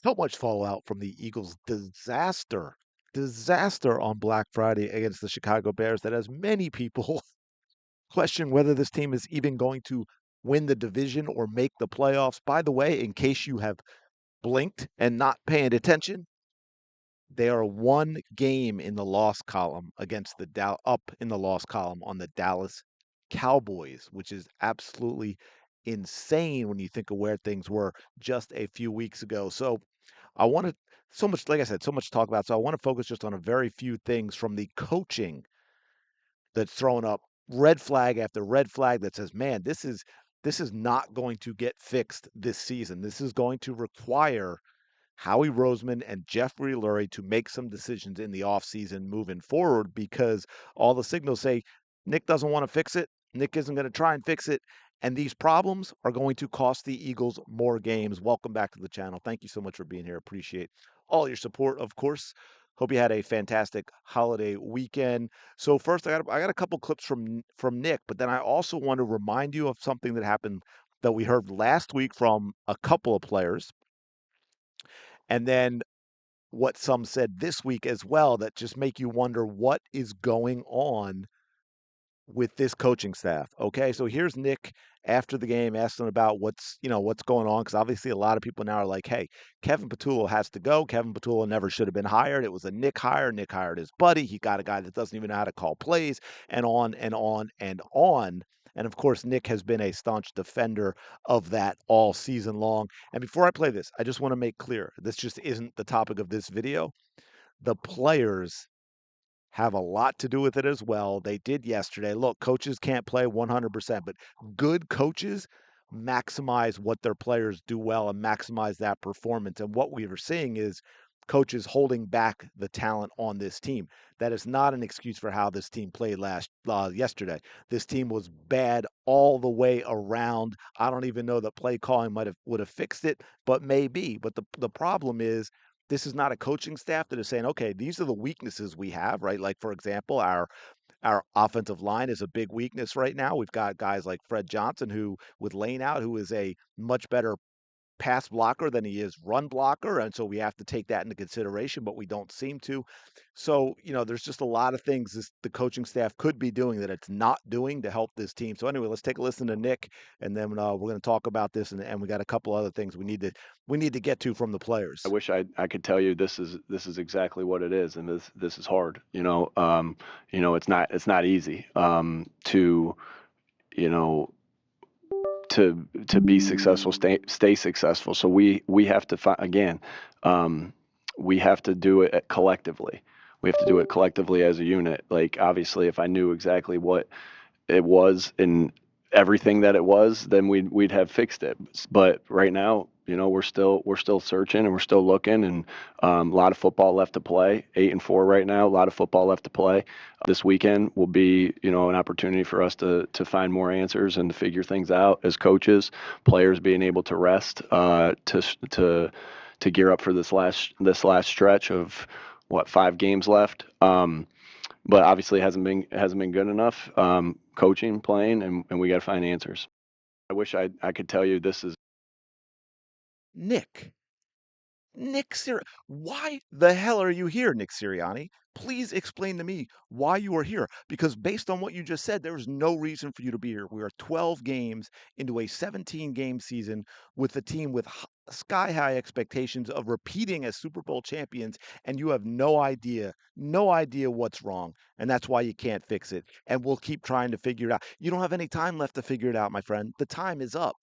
So much fallout from the Eagles' disaster on Black Friday against the Chicago Bears that has many people question whether this team is even going to win the division or make the playoffs. By the way, in case you have blinked and not paying attention, they are one game in the loss column against the up in the loss column on the Dallas Cowboys, which is absolutely insane when you think of where things were just a few weeks ago. So I want to so much, like I said, so much to talk about. So I want to focus just on a very few things from the coaching that's thrown up red flag after red flag that says, man, this is not going to get fixed this season. This is going to require Howie Roseman and Jeffrey Lurie to make some decisions in the offseason moving forward because all the signals say Nick doesn't want to fix it. Nick isn't going to try and fix it. And these problems are going to cost the Eagles more games. Welcome back to the channel. Thank you so much for being here. Appreciate all your support, of course. Hope you had a fantastic holiday weekend. So first, I got a couple clips from Nick, but then I also want to remind you of something that happened that we heard last week from a couple of players, and then what some said this week as well that just make you wonder what is going on with this coaching staff. Okay, so here's Nick after the game asking about what's going on because obviously a lot of people now are like, hey, Kevin Patullo has to go. Kevin Patullo never should have been hired. It was a Nick hire. Nick hired his buddy. He got a guy that doesn't even know how to call plays, and on and on and on. And of course, Nick has been a staunch defender of that all season long. And before I play this, I just want to make clear this just isn't the topic of this video. The players have a lot to do with it as well. They did yesterday. Look, coaches can't play 100%, but good coaches maximize what their players do well and maximize that performance. And what we are seeing is coaches holding back the talent on this team. That is not an excuse for how this team played yesterday. This team was bad all the way around. I don't even know that play calling would have fixed it, but maybe. But the problem is this is not a coaching staff that is saying, okay, these are the weaknesses we have, right? Like, for example, our offensive line is a big weakness right now. We've got guys like Fred Johnson, who with Lane out, who is a much better pass blocker than he is run blocker, and so we have to take that into consideration, but we don't seem to. So, there's just a lot of things the coaching staff could be doing that it's not doing to help this team. So anyway, let's take a listen to Nick, and then we're going to talk about this, and we got a couple other things we need to get to from the I players. wish I could tell you this is exactly what it is, and this is hard. It's not easy to you know to be successful, stay successful. So we have to find again, um, we have to do it collectively. We have to do it collectively as a unit. Like obviously, if I knew exactly what it was and everything that it was, then we'd have fixed it. But right now, we're still searching and we're still looking, and a lot of football left to play. 8-4 right now, a lot of football left to play. This weekend will be an opportunity for us to find more answers and to figure things out as coaches, players being able to rest, to gear up for this last stretch of what 5 games left. But obviously hasn't been good enough. Coaching, playing, and we got to find answers. I wish I could tell you this is. Nick. Why the hell are you here, Nick Sirianni? Please explain to me why you are here. Because based on what you just said, there is no reason for you to be here. We are 12 games into a 17-game season with a team with sky high expectations of repeating as Super Bowl champions, and you have no idea what's wrong. And that's why you can't fix it. And we'll keep trying to figure it out. You don't have any time left to figure it out, my friend. The time is up.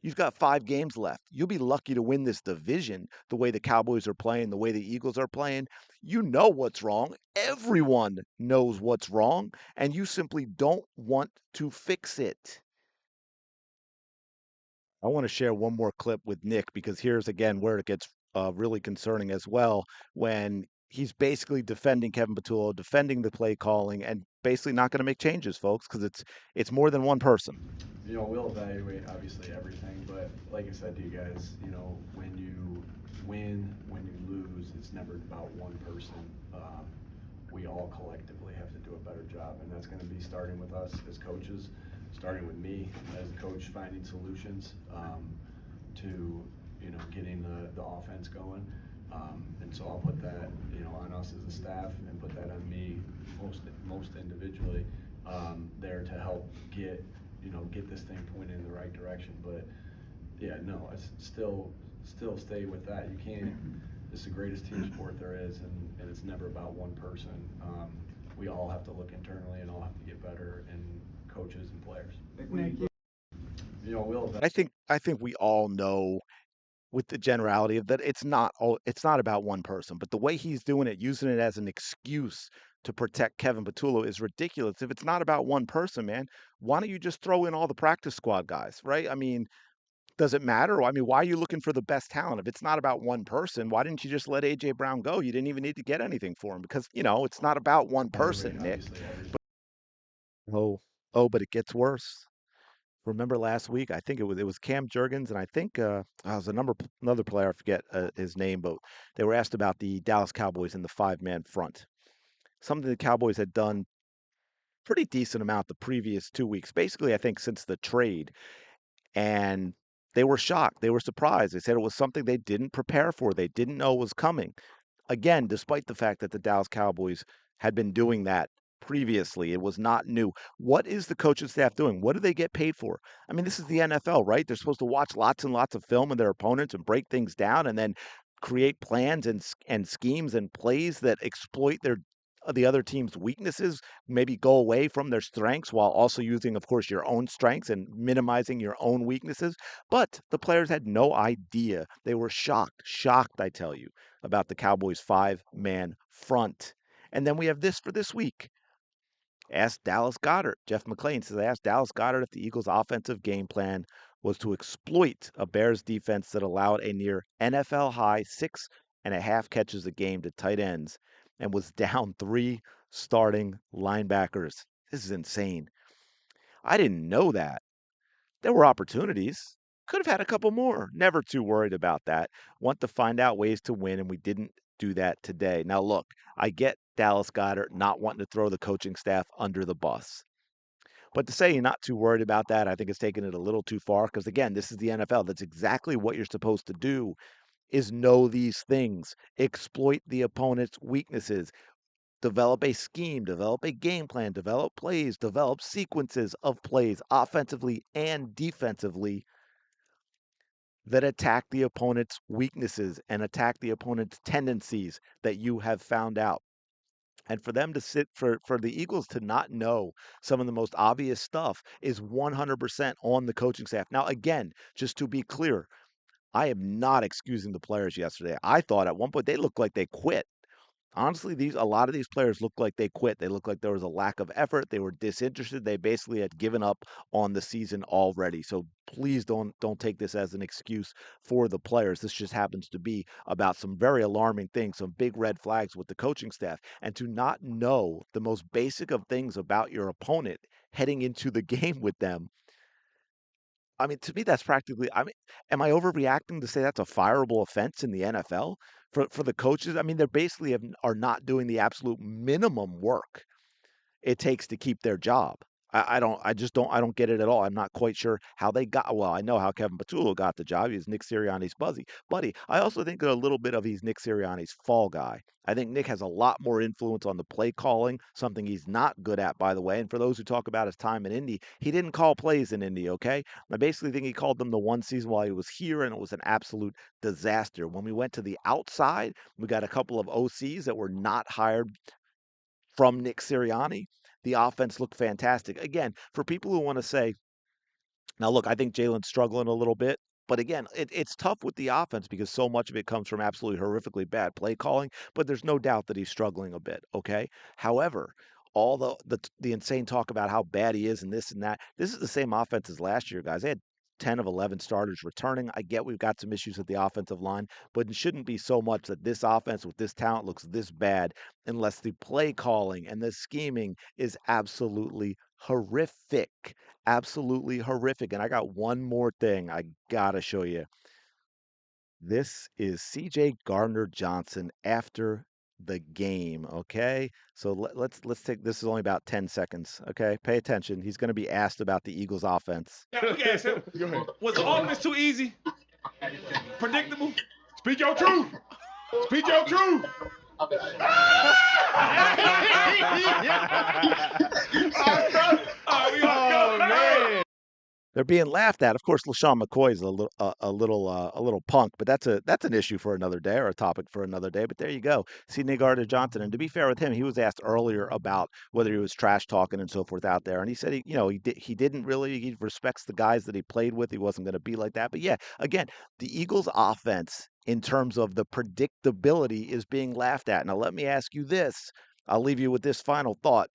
You've got 5 games left. You'll be lucky to win this division the way the Cowboys are playing, the way the Eagles are playing. You know what's wrong. Everyone knows what's wrong, and you simply don't want to fix it. I want to share one more clip with Nick because here's again where it gets really concerning as well when he's basically defending Kevin Patullo, defending the play calling, and basically not going to make changes, folks, because it's more than one person. We'll evaluate obviously everything, but like I said to you guys, when you win, when you lose, it's never about one person. We all collectively have to do a better job, and that's going to be starting with us as coaches, starting with me as a coach, finding solutions to getting the offense going. And so I'll put that, on us as a staff and put that on me most individually there to help get this thing pointed in the right direction. But yeah, no, it's still stay with that. You can't. It's the greatest team sport there is, and it's never about one person. We all have to look internally and all have to get better, and coaches and players. We'll I think we all know with the generality of that it's not about one person, but the way he's doing it, using it as an excuse to protect Kevin Patullo is ridiculous. If it's not about one person, man, why don't you just throw in all the practice squad guys, right? I mean, does it matter? I mean, why are you looking for the best talent? If it's not about one person, why didn't you just let AJ Brown go? You didn't even need to get anything for him because, it's not about one person, Nick. obviously Oh, oh, but it gets worse. Remember last week? I think it was Cam Jurgens, and I think it was another player. I forget his name, but they were asked about the Dallas Cowboys in the five-man front. Something the Cowboys had done pretty decent amount the previous 2 weeks, basically, I think since the trade, and they were shocked. They were surprised. They said it was something they didn't prepare for. They didn't know was coming. Again, despite the fact that the Dallas Cowboys had been doing that previously, it was not new. What is the coaching staff doing? What do they get paid for? I mean, this is the NFL, right? They're supposed to watch lots and lots of film of their opponents and break things down and then create plans and schemes and plays that exploit the other team's weaknesses, maybe go away from their strengths while also using, of course, your own strengths and minimizing your own weaknesses. But the players had no idea. They were shocked, I tell you, about the Cowboys' five-man front. And then we have this for this week. Asked Dallas Goddard. Jeff McClain says, I asked Dallas Goddard if the Eagles' offensive game plan was to exploit a Bears defense that allowed a near NFL high 6.5 catches a game to tight ends and was down three starting linebackers. This is insane. I didn't know that. There were opportunities. Could have had a couple more. Never too worried about that. Want to find out ways to win, and we didn't do that today. Now, look, I get Dallas Goddard not wanting to throw the coaching staff under the bus. But to say you're not too worried about that, I think it's taking it a little too far because, again, this is the NFL. That's exactly what you're supposed to do is know these things, exploit the opponent's weaknesses, develop a scheme, develop a game plan, develop plays, develop sequences of plays offensively and defensively that attack the opponent's weaknesses and attack the opponent's tendencies that you have found out. And for them to for the Eagles to not know some of the most obvious stuff is 100% on the coaching staff. Now, again, just to be clear, I am not excusing the players yesterday. I thought at one point they looked like they quit. Honestly, these a lot of these players look like they quit. They look like there was a lack of effort. They were disinterested. They basically had given up on the season already. So please don't take this as an excuse for the players. This just happens to be about some very alarming things, some big red flags with the coaching staff. And to not know the most basic of things about your opponent heading into the game with them, I mean, to me, that's practically. I mean, am I overreacting to say that's a fireable offense in the NFL for the coaches? I mean, they're basically are not doing the absolute minimum work it takes to keep their job. I just don't, I don't get it at all. I'm not quite sure how they got, well, I know how Kevin Patullo got the job. He's Nick Sirianni's buddy. I also think that a little bit of he's Nick Sirianni's fall guy. I think Nick has a lot more influence on the play calling, something he's not good at, by the way. And for those who talk about his time in Indy, he didn't call plays in Indy, okay? I basically think he called them the one season while he was here, and it was an absolute disaster. When we went to the outside, we got a couple of OCs that were not hired from Nick Sirianni. The offense looked fantastic. Again, for people who want to say, now look, I think Jalen's struggling a little bit. But again, it's tough with the offense because so much of it comes from absolutely horrifically bad play calling. But there's no doubt that he's struggling a bit. Okay. However, all the insane talk about how bad he is and this and that. This is the same offense as last year, guys. They had 10 of 11 starters returning. I get we've got some issues at the offensive line, but it shouldn't be so much that this offense with this talent looks this bad unless the play calling and the scheming is absolutely horrific. Absolutely horrific. And I got one more thing I gotta show you. This is CJ Gardner Johnson after the game. Okay. So let's take this is only about 10 seconds. Okay. Pay attention. He's going to be asked about the Eagles offense. Yeah, we can ask him. Go ahead. Was the offense too easy? predictable. Speak your truth. Speak your truth. Oh man. They're being laughed at. Of course, LaShawn McCoy is a little punk, but that's an issue for another day or a topic for another day. But there you go. See Nick Johnson, and to be fair with him, he was asked earlier about whether he was trash talking and so forth out there, and he said he didn't really. He respects the guys that he played with. He wasn't going to be like that. But yeah, again, the Eagles' offense in terms of the predictability is being laughed at. Now let me ask you this. I'll leave you with this final thought.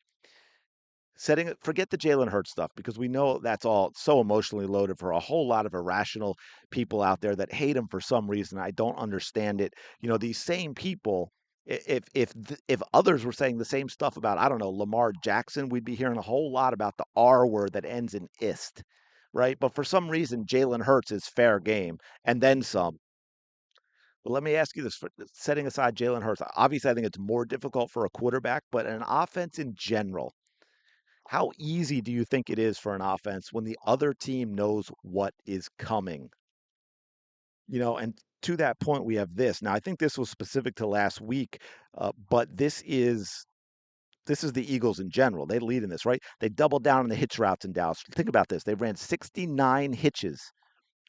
Forget the Jalen Hurts stuff because we know that's all so emotionally loaded for a whole lot of irrational people out there that hate him for some reason. I don't understand it. These same people, if others were saying the same stuff about, I don't know, Lamar Jackson, we'd be hearing a whole lot about the R word that ends in ist, right? But for some reason, Jalen Hurts is fair game and then some. Well, let me ask you this, setting aside Jalen Hurts, obviously I think it's more difficult for a quarterback, but an offense in general, how easy do you think it is for an offense when the other team knows what is coming? And to that point, we have this. Now, I think this was specific to last week, but this is the Eagles in general. They lead in this, right? They doubled down on the hitch routes in Dallas. Think about this. They ran 69 hitches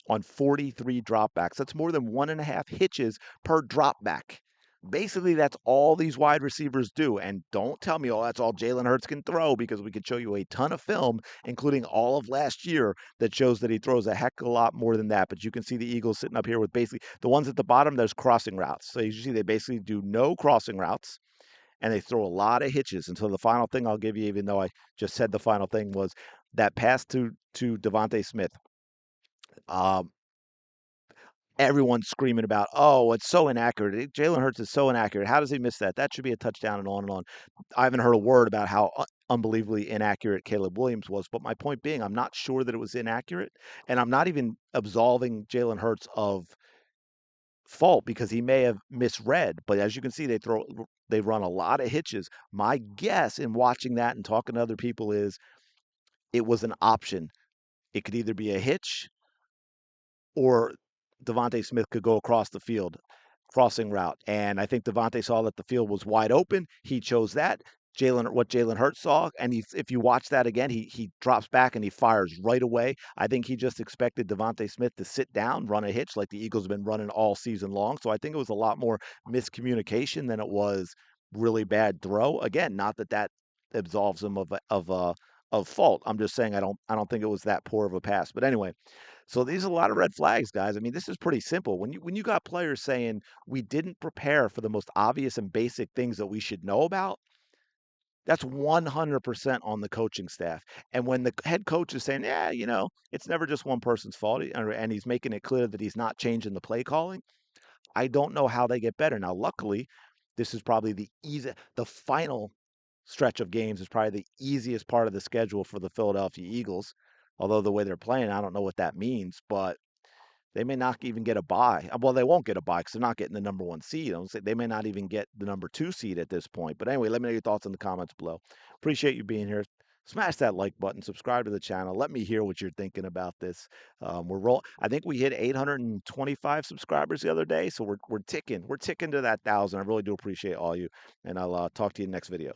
on 43 dropbacks. That's more than 1.5 hitches per dropback. Basically, that's all these wide receivers do. And don't tell me, oh, that's all Jalen Hurts can throw, because we could show you a ton of film, including all of last year, that shows that he throws a heck of a lot more than that. But you can see the Eagles sitting up here with basically the ones at the bottom, there's crossing routes. So you see they basically do no crossing routes and they throw a lot of hitches. And so the final thing I'll give you, even though I just said the final thing, was that pass to Devontae Smith. Um, Everyone's screaming about, oh, it's so inaccurate. Jalen Hurts is so inaccurate. How does he miss that? That should be a touchdown, and on and on. I haven't heard a word about how unbelievably inaccurate Caleb Williams was. But my point being, I'm not sure that it was inaccurate. And I'm not even absolving Jalen Hurts of fault because he may have misread. But as you can see, they run a lot of hitches. My guess in watching that and talking to other people is it was an option. It could either be a hitch or Devontae Smith could go across the field, crossing route. And I think Devontae saw that the field was wide open. He chose that. What Jalen Hurts saw, and if you watch that again, he drops back and he fires right away. I think he just expected Devontae Smith to sit down, run a hitch like the Eagles have been running all season long. So I think it was a lot more miscommunication than it was really bad throw. Again, not that absolves him of fault. I'm just saying I don't think it was that poor of a pass. But anyway, so these are a lot of red flags, guys. I mean, this is pretty simple. When you got players saying we didn't prepare for the most obvious and basic things that we should know about, that's 100% on the coaching staff. And when the head coach is saying, yeah, it's never just one person's fault, and he's making it clear that he's not changing the play calling, I don't know how they get better. Now, luckily, this is probably the final stretch of games is probably the easiest part of the schedule for the Philadelphia Eagles. Although the way they're playing, I don't know what that means, but they may not even get a bye. Well, they won't get a bye because they're not getting the number one seed. They may not even get the number 2 seed at this point. But anyway, let me know your thoughts in the comments below. Appreciate you being here. Smash that like button, subscribe to the channel. Let me hear what you're thinking about this. I think we hit 825 subscribers the other day, so we're ticking to that 1,000. I really do appreciate all you, and I'll talk to you next video.